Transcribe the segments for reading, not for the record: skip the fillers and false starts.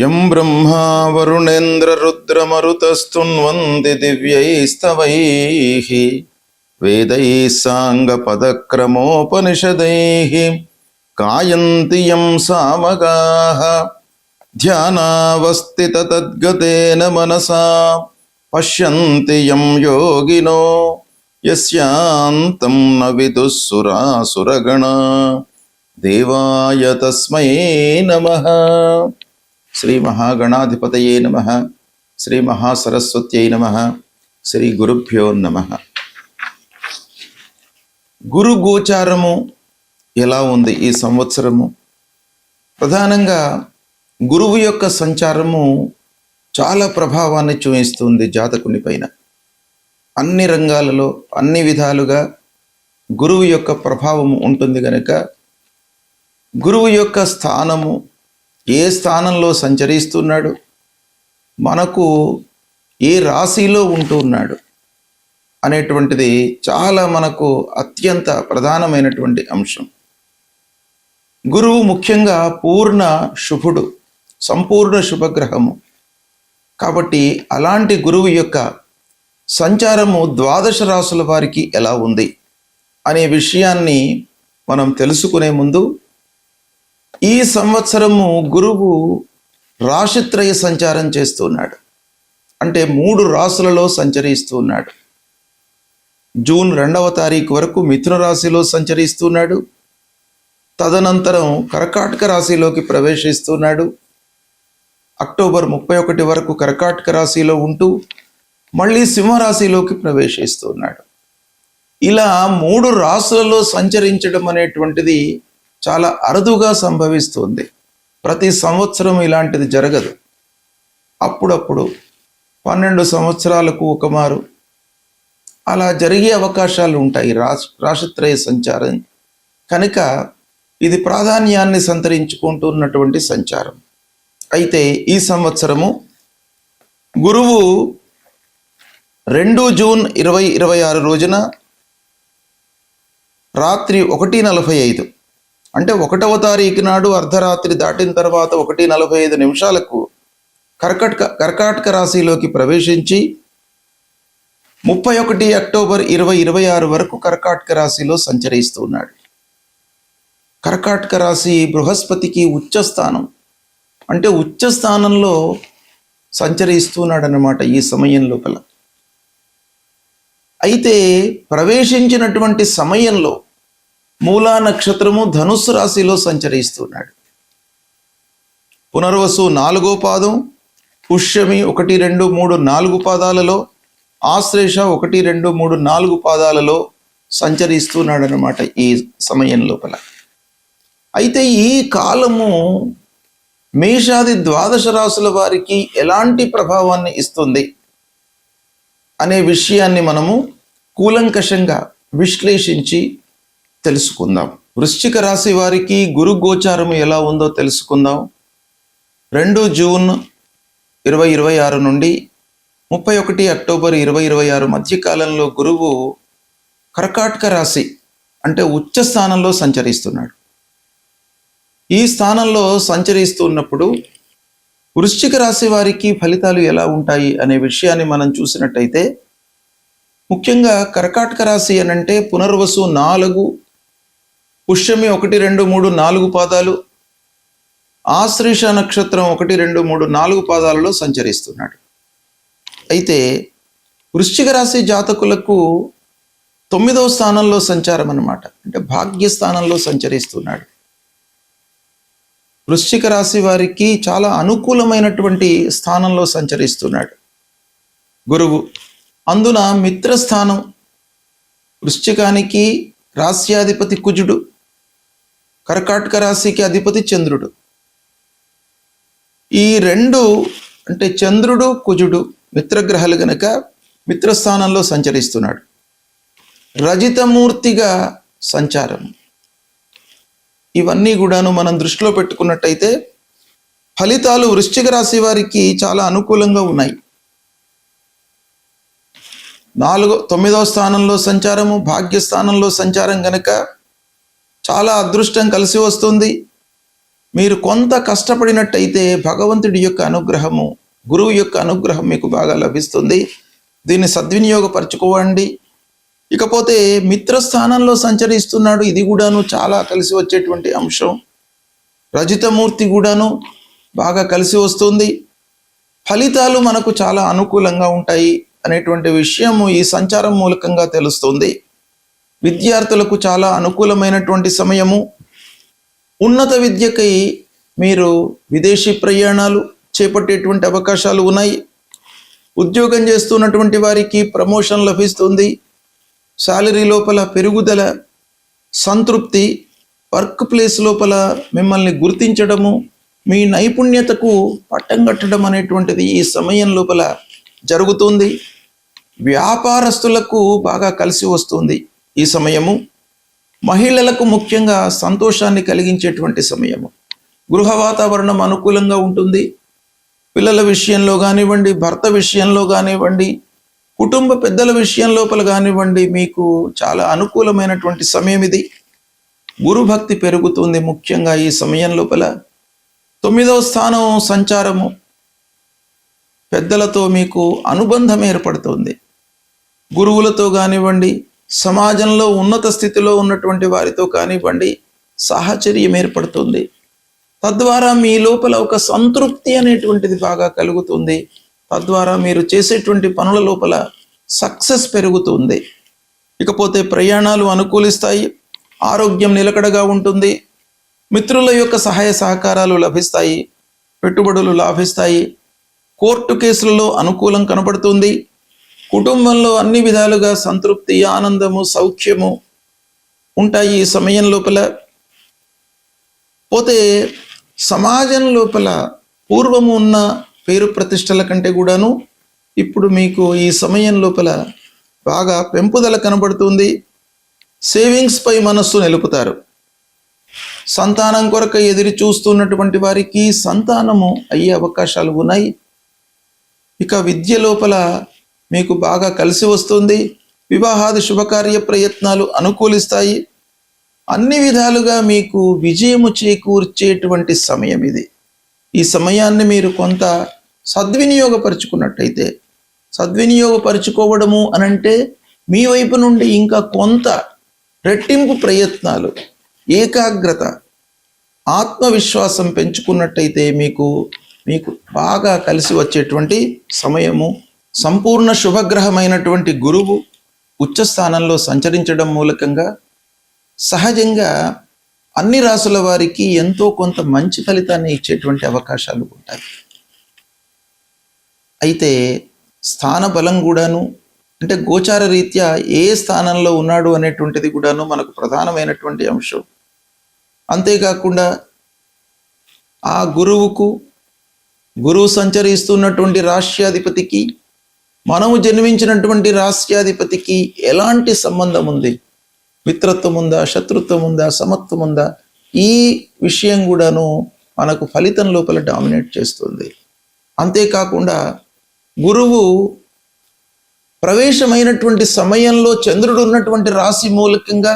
యం బ్రహ్మా వరుణేంద్రరుద్రమరుతస్తున్వంది దివ్యైస్తవైః వేదైః సాంగపదక్రమోపనిషదైః గాయంతి యం సామగాః ధ్యానావస్థితతద్గతేన మనసా పశ్యంతి యం యోగినో యస్యాంతం న విదుః సురాసురగణా దేవాయ తస్మై నమః. శ్రీ మహాగణాధిపతయే నమః. శ్రీ మహాసరస్వత్యై నమః. శ్రీ గురుభ్యో నమః. గురు గోచారము ఎలా ఉంది ఈ సంవత్సరము? ప్రధానంగా గురువు యొక్క సంచారము చాలా ప్రభావాన్ని చూపిస్తుంది జాతకుని పైన. అన్ని రంగాలలో అన్ని విధాలుగా గురువు యొక్క ప్రభావము ఉంటుంది కనుక గురువు యొక్క స్థానము ఏ స్థానంలో సంచరిస్తున్నాడు, మనకు ఏ రాశిలో ఉంటున్నాడు అనేటువంటిది చాలా మనకు అత్యంత ప్రధానమైనటువంటి అంశం. గురువు ముఖ్యంగా పూర్ణ శుభుడు, సంపూర్ణ శుభగ్రహము. కాబట్టి అలాంటి గురువు యొక్క సంచారము ద్వాదశ రాశుల వారికి ఎలా ఉంది అనే విషయాన్ని మనం తెలుసుకునే ముందు, ఈ సంవత్సరము గురువు రాశిత్రయ సంచారం చేస్తున్నాడు. అంటే 3 రాశులలో సంచరిస్తున్నాడు. జూన్ 2వ తారీఖు వరకు మిథున రాశిలో సంచరిస్తున్నాడు. తదనంతరం కర్కాటక రాశిలోకి ప్రవేశిస్తున్నాడు. అక్టోబర్ 31 వరకు కర్కాటక రాశిలో ఉంటూ మళ్ళీ సింహరాశిలోకి ప్రవేశిస్తున్నాడు. ఇలా 3 రాశులలో సంచరించడం అనేటువంటిది చాలా అరుదుగా సంభవిస్తుంది. ప్రతి సంవత్సరం ఇలాంటిది జరగదు. అప్పుడప్పుడు 12 సంవత్సరాలకు ఒకమారు అలా జరిగే అవకాశాలు ఉంటాయి రాశిత్రయ సంచారం కనుక ఇది ప్రాధాన్యాన్ని సంతరించుకుంటున్నటువంటి సంచారం. అయితే ఈ సంవత్సరము గురువు 2 జూన్ 2026 రోజున రాత్రి 1:45 అంటే 1వ తారీఖు నాడు అర్ధరాత్రి దాటిన తర్వాత 1:45 నిమిషాలకు కర్కాటక రాశిలోకి ప్రవేశించి 31 అక్టోబర్ 2026 వరకు కర్కాటక రాశిలో సంచరిస్తున్నాడు. కర్కాటక రాశి బృహస్పతికి ఉచ్చస్థానం, అంటే ఉచ్చస్థానంలో సంచరిస్తున్నాడు అన్నమాట ఈ సమయం లోపల. అయితే ప్రవేశించినటువంటి సమయంలో మూలా నక్షత్రము ధనుస్సు రాశిలో సంచరిస్తున్నాడు. పునర్వసు 4వ పాదం, పుష్యమి 1, 2, 3, 4 పాదాలలో, ఆశ్లేష 1, 2, 3, 4 పాదాలలో సంచరిస్తున్నాడు అన్నమాట ఈ సమయం లోపల. అయితే ఈ కాలము మేషాది ద్వాదశ రాశుల వారికి ఎలాంటి ప్రభావాన్ని ఇస్తుంది అనే విషయాన్ని మనము కూలంకషంగా విశ్లేషించి తెలుసుకుందాం. వృశ్చిక రాశి వారికి గురు గోచారము ఎలా ఉందో తెలుసుకుందాం. 2 జూన్ 2026 నుండి 31 అక్టోబర్ 2026 మధ్యకాలంలో గురువు కర్కాటక రాశి అంటే ఉచ్చ స్థానంలో సంచరిస్తున్నాడు. ఈ స్థానంలో సంచరిస్తున్నప్పుడు వృశ్చిక రాశి వారికి ఫలితాలు ఎలా ఉంటాయి అనే విషయాన్ని మనం చూసినట్టయితే, ముఖ్యంగా కర్కాటక రాశి అనంటే పునర్వసు 4, పుష్యమి 1, 2, 3, 4 పాదాలు, ఆశ్లేష నక్షత్రం 1, 2, 3, 4 పాదాలలో సంచరిస్తున్నాడు. అయితే వృశ్చిక రాశి జాతకులకు 9వ స్థానంలో సంచారం అన్నమాట, అంటే భాగ్యస్థానంలో సంచరిస్తున్నాడు. వృశ్చిక రాశి వారికి చాలా అనుకూలమైనటువంటి స్థానంలో సంచరిస్తున్నాడు గురువు. అందున మిత్రస్థానం, వృశ్చికానికి రాశ్యాధిపతి కుజుడు, కర్కాటక రాశికి అధిపతి చంద్రుడు. ఈ 2 అంటే చంద్రుడు కుజుడు మిత్రగ్రహాలు గనక మిత్రస్థానంలో సంచరిస్తున్నాడు. రజితమూర్తిగా సంచారం, ఇవన్నీ కూడాను మనం దృష్టిలో పెట్టుకున్నట్టయితే ఫలితాలు వృశ్చిక రాశి వారికి చాలా అనుకూలంగా ఉన్నాయి. 9వ స్థానంలో సంచారము, భాగ్యస్థానంలో సంచారం గనక చాలా అదృష్టం కలిసి వస్తుంది. మీరు కొంత కష్టపడినట్టయితే భగవంతుడి యొక్క అనుగ్రహము, గురువు యొక్క అనుగ్రహం మీకు బాగా లభిస్తుంది. దీన్ని సద్వినియోగపరచుకోవండి. ఇకపోతే మిత్రస్థానంలో సంచరిస్తున్నాడు, ఇది కూడాను చాలా కలిసి వచ్చేటువంటి అంశం. రజితమూర్తి కూడాను బాగా కలిసి వస్తుంది. ఫలితాలు మనకు చాలా అనుకూలంగా ఉంటాయి అనేటువంటి విషయము ఈ సంచారం మూలకంగా తెలుస్తుంది. విద్యార్థులకు చాలా అనుకూలమైనటువంటి సమయము. ఉన్నత విద్యకై మీరు విదేశీ ప్రయాణాలు చేపట్టేటువంటి అవకాశాలు ఉన్నాయి. ఉద్యోగం చేస్తున్నటువంటి వారికి ప్రమోషన్ లభిస్తుంది. శాలరీ లోపల పెరుగుదల, సంతృప్తి, వర్క్ ప్లేస్ లోపల మిమ్మల్ని గుర్తించడము, మీ నైపుణ్యతకు పట్టం కట్టడం అనేటువంటిది ఈ సమయం లోపల జరుగుతుంది. వ్యాపారస్తులకు బాగా కలిసి వస్తుంది ఈ సమయము. మహిళలకు ముఖ్యంగా సంతోషాన్ని కలిగించేటువంటి సమయము. గృహ వాతావరణం అనుకూలంగా ఉంటుంది. పిల్లల విషయంలో కానివ్వండి, భర్త విషయంలో కానివ్వండి, కుటుంబ పెద్దల విషయం లోపల కానివ్వండి, మీకు చాలా అనుకూలమైనటువంటి సమయం ఇది. గురుభక్తి పెరుగుతుంది ముఖ్యంగా ఈ సమయం లోపల. 9వ స్థానం సంచారము, పెద్దలతో మీకు అనుబంధం ఏర్పడుతుంది. గురువులతో కానివ్వండి, సమాజంలో ఉన్నత స్థితిలో ఉన్నటువంటి వారితో కానివ్వండి, సాహచర్యం ఏర్పడుతుంది. తద్వారా మీ లోపల ఒక సంతృప్తి అనేటువంటిది బాగా కలుగుతుంది. తద్వారా మీరు చేసేటువంటి పనుల లోపల సక్సెస్ పెరుగుతుంది. ఇకపోతే ప్రయాణాలు అనుకూలిస్తాయి. ఆరోగ్యం నిలకడగా ఉంటుంది. మిత్రుల యొక్క సహాయ సహకారాలు లభిస్తాయి. పెట్టుబడులు లాభిస్తాయి. కోర్టు కేసులలో అనుకూలం కనబడుతుంది. కుటుంబంలో అన్ని విధాలుగా సంతృప్తి, ఆనందము, సౌఖ్యము ఉంటాయి ఈ సమయం లోపల. పోతే సమాజం లోపల పూర్వము ఉన్న పేరు ప్రతిష్టల కంటే కూడాను ఇప్పుడు మీకు ఈ సమయం లోపల బాగా పెంపుదల కనబడుతుంది. సేవింగ్స్ పై మనస్సు నిలుపుతారు. సంతానం కొరకు ఎదురు చూస్తున్నటువంటి వారికి సంతానము అయ్యే అవకాశాలు ఉన్నాయి. ఇక విద్య లోపల మీకు బాగా కలిసి వస్తుంది. వివాహాది శుభకార్య ప్రయత్నాలు అనుకూలిస్తాయి. అన్ని విధాలుగా మీకు విజయము చేకూర్చేటువంటి సమయం ఇది. ఈ సమయాన్ని మీరు కొంత సద్వినియోగపరుచుకున్నట్టయితే, సద్వినియోగపరుచుకోవడము అనంటే మీ వైపు నుండి ఇంకా కొంత రెట్టింపు ప్రయత్నాలు, ఏకాగ్రత, ఆత్మవిశ్వాసం పెంచుకున్నట్టయితే మీకు బాగా కలిసి వచ్చేటువంటి సమయము. సంపూర్ణ శుభగ్రహమైనటువంటి గురువు ఉచ్చస్థానంలో సంచరించడం మూలకంగా సహజంగా అన్ని రాసుల వారికి ఎంతో కొంత మంచి ఫలితాన్ని ఇచ్చేటువంటి అవకాశాలు ఉంటాయి. అయితే స్థాన బలం కూడాను, అంటే గోచార రీత్యా ఏ స్థానంలో ఉన్నాడు అనేటువంటిది కూడాను మనకు ప్రధానమైనటువంటి అంశం. అంతేకాకుండా ఆ గురువు సంచరిస్తున్నటువంటి రాష్ట్రాధిపతికి, మనము జన్మించినటువంటి రాష్ట్రాధిపతికి ఎలాంటి సంబంధం ఉంది? మిత్రత్వం ఉందా, శత్రుత్వం ఉందా, సమత్వం ఉందా? ఈ విషయం కూడాను మనకు ఫలితం లోపల డామినేట్ చేస్తుంది. అంతేకాకుండా గురువు ప్రవేశమైనటువంటి సమయంలో చంద్రుడు ఉన్నటువంటి రాశి మూలకంగా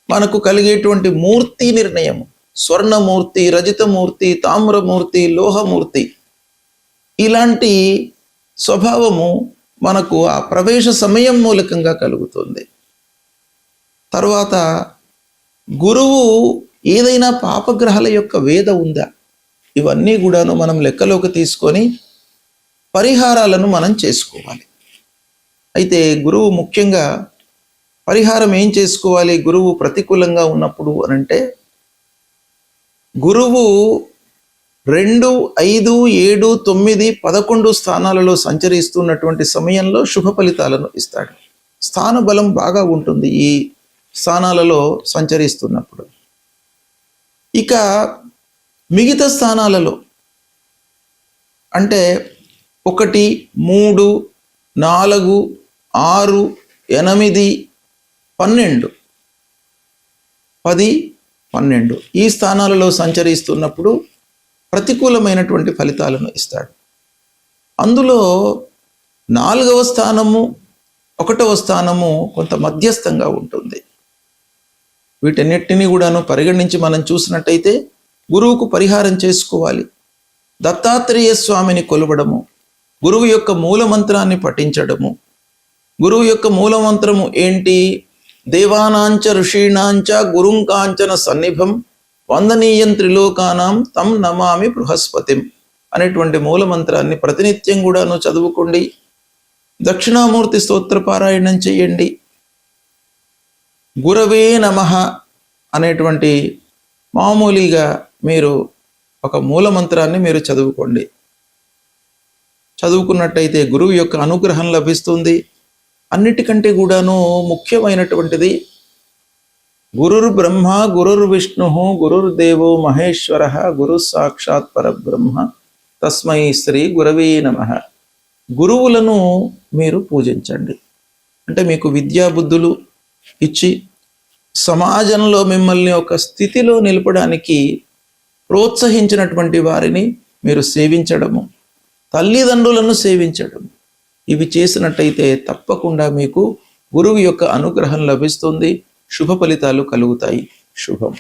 మనకు కలిగేటువంటి మూర్తి నిర్ణయము, స్వర్ణమూర్తి, రజితమూర్తి, తామ్రమూర్తి, లోహమూర్తి, ఇలాంటి స్వభావము మనకు ఆ ప్రవేశ సమయం మూలకంగా కలుగుతుంది. తర్వాత గురువు ఏదైనా పాపగ్రహాల యొక్క వేద ఉందా, ఇవన్నీ కూడాను మనం లెక్కలోకి తీసుకొని పరిహారాలను మనం చేసుకోవాలి. అయితే గురువు ముఖ్యంగా పరిహారం ఏం చేసుకోవాలి? గురువు ప్రతికూలంగా ఉన్నప్పుడు అనంటే, గురువు 2, 5, 7, 9, 11 స్థానాలలో సంచరిస్తున్నటువంటి సమయంలో శుభ ఫలితాలను ఇస్తాడు. స్థాన బలం బాగా ఉంటుంది ఈ స్థానాలలో సంచరిస్తున్నప్పుడు. ఇక మిగతా స్థానాలలో అంటే 1, 3, 4, 6, 8, 12, 10, 12 ఈ స్థానాలలో సంచరిస్తున్నప్పుడు ప్రతికూలమైనటువంటి ఫలితాలను ఇస్తాడు. అందులో 4వ స్థానము, 1వ స్థానము కొంత మధ్యస్థంగా ఉంటుంది. వీటన్నిటిని కూడాను పరిగణించి మనం చూసినట్టయితే గురువుకు పరిహారం చేసుకోవాలి. దత్తాత్రేయ స్వామిని కొలవడము, గురువు యొక్క మూలమంత్రాన్ని పఠించడము. గురువు యొక్క మూలమంత్రము ఏంటి? దేవానాంచ ఋషీణాంచ గురుం కాంచన సన్నిభం వందనీయం త్రిలోకానాం తం నమామి బృహస్పతిం అనేటువంటి మూలమంత్రాన్ని ప్రతినిత్యం కూడాను చదువుకోండి. దక్షిణామూర్తి స్తోత్ర పారాయణం చేయండి. గురవే నమః అనేటువంటి మామూలుగా మీరు ఒక మూలమంత్రాన్ని మీరు చదువుకోండి. చదువుకున్నట్టయితే గురువు యొక్క అనుగ్రహం లభిస్తుంది. అన్నిటికంటే కూడాను ముఖ్యమైనటువంటిది గురుర్ బ్రహ్మ గురుర్ విష్ణు గురుర్దేవో మహేశ్వర గురు సాక్షాత్ పరబ్రహ్మ తస్మై శ్రీ గురవే నమః. గురువులను మీరు పూజించండి. అంటే మీకు విద్యాబుద్ధులు ఇచ్చి సమాజంలో మిమ్మల్ని ఒక స్థితిలో నిలపడానికి ప్రోత్సహించినటువంటి వారిని మీరు సేవించడము, తల్లిదండ్రులను సేవించడం, ఇవి చేసినట్టయితే తప్పకుండా మీకు గురువు యొక్క అనుగ్రహం లభిస్తుంది. శుభ ఫలితాలు కలుగుతాయి. శుభం.